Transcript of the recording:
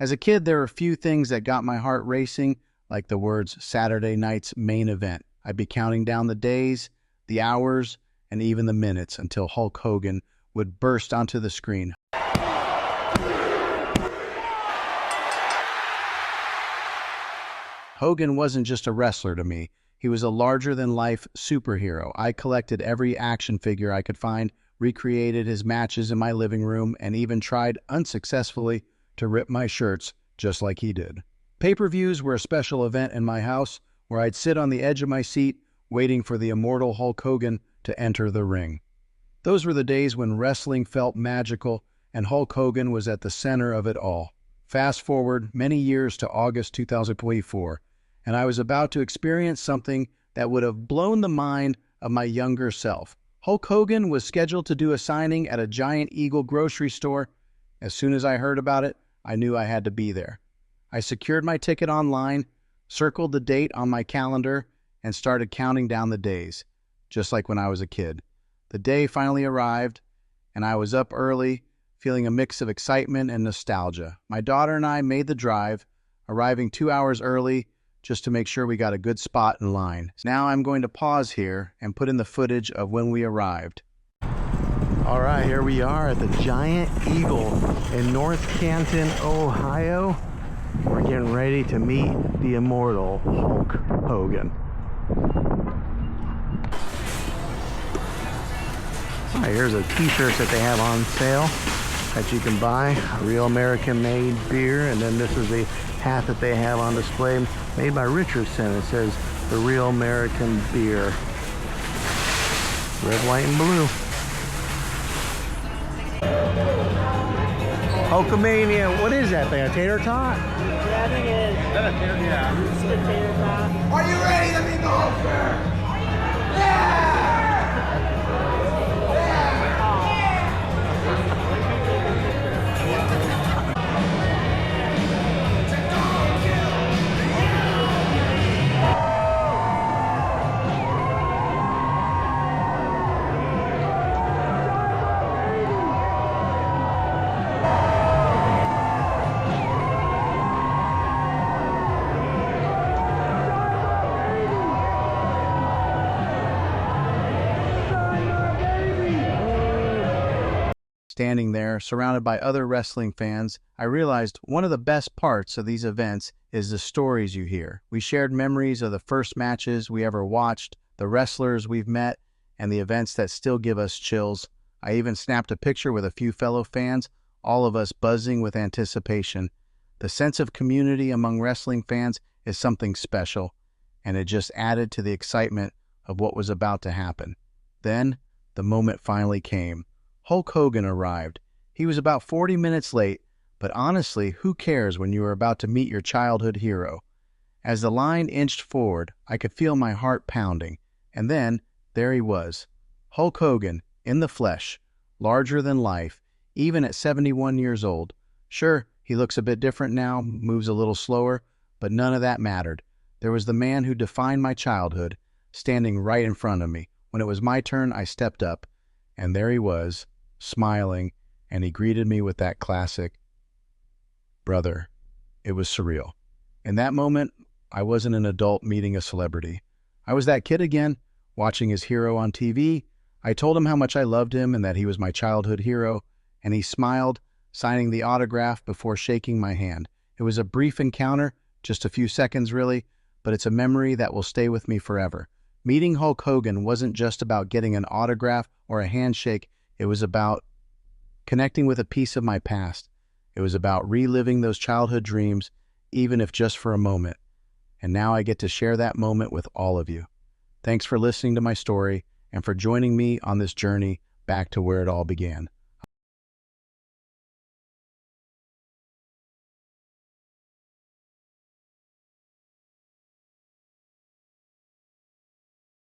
As a kid, there were few things that got my heart racing like the words Saturday night's main event. I'd be counting down the days, the hours, and even the minutes until Hulk Hogan would burst onto the screen. Hogan wasn't just a wrestler to me. He was a larger-than-life superhero. I collected every action figure I could find, recreated his matches in my living room, and even tried unsuccessfully to rip my shirts just like he did. Pay-per-views were a special event in my house where I'd sit on the edge of my seat waiting for the immortal Hulk Hogan to enter the ring. Those were the days when wrestling felt magical and Hulk Hogan was at the center of it all. Fast forward many years to August 2024, and I was about to experience something that would have blown the mind of my younger self. Hulk Hogan was scheduled to do a signing at a Giant Eagle grocery store. As soon as I heard about it, I knew I had to be there. I secured my ticket online, circled the date on my calendar, and started counting down the days, just like when I was a kid. The day finally arrived, and I was up early, feeling a mix of excitement and nostalgia. My daughter and I made the drive, arriving 2 hours early just to make sure we got a good spot in line. Now I'm going to pause here and put in the footage of when we arrived. All right, here we are at the Giant Eagle in North Canton, Ohio. We're getting ready to meet the immortal Hulk Hogan. All right, here's a t-shirt that they have on sale that you can buy. A real American made beer. And then this is the hat that they have on display made by Richardson. It says the real American beer. Red, white, and blue. Hulkamania, what is that thing? A tater tot? Yeah, I think it is. Is that a tater? Yeah. It's a tater tot. Are you ready to meet the Hulkster? Yeah! Standing there, surrounded by other wrestling fans, I realized one of the best parts of these events is the stories you hear. We shared memories of the first matches we ever watched, the wrestlers we've met, and the events that still give us chills. I even snapped a picture with a few fellow fans, all of us buzzing with anticipation. The sense of community among wrestling fans is something special, and it just added to the excitement of what was about to happen. Then, the moment finally came. Hulk Hogan arrived. He was about 40 minutes late, but honestly, who cares when you are about to meet your childhood hero? As the line inched forward, I could feel my heart pounding. And then, there he was. Hulk Hogan, in the flesh, larger than life, even at 71 years old. Sure, he looks a bit different now, moves a little slower, but none of that mattered. There was the man who defined my childhood, standing right in front of me. When it was my turn, I stepped up, and there he was, smiling, and he greeted me with that classic, "Brother." It was surreal. In that moment, I wasn't an adult meeting a celebrity. I was that kid again, watching his hero on TV. I told him how much I loved him and that he was my childhood hero, and he smiled, signing the autograph before shaking my hand. It was a brief encounter, just a few seconds really, but it's a memory that will stay with me forever. Meeting Hulk Hogan wasn't just about getting an autograph or a handshake. It was about connecting with a piece of my past. It was about reliving those childhood dreams, even if just for a moment. And now I get to share that moment with all of you. Thanks for listening to my story and for joining me on this journey back to where it all began.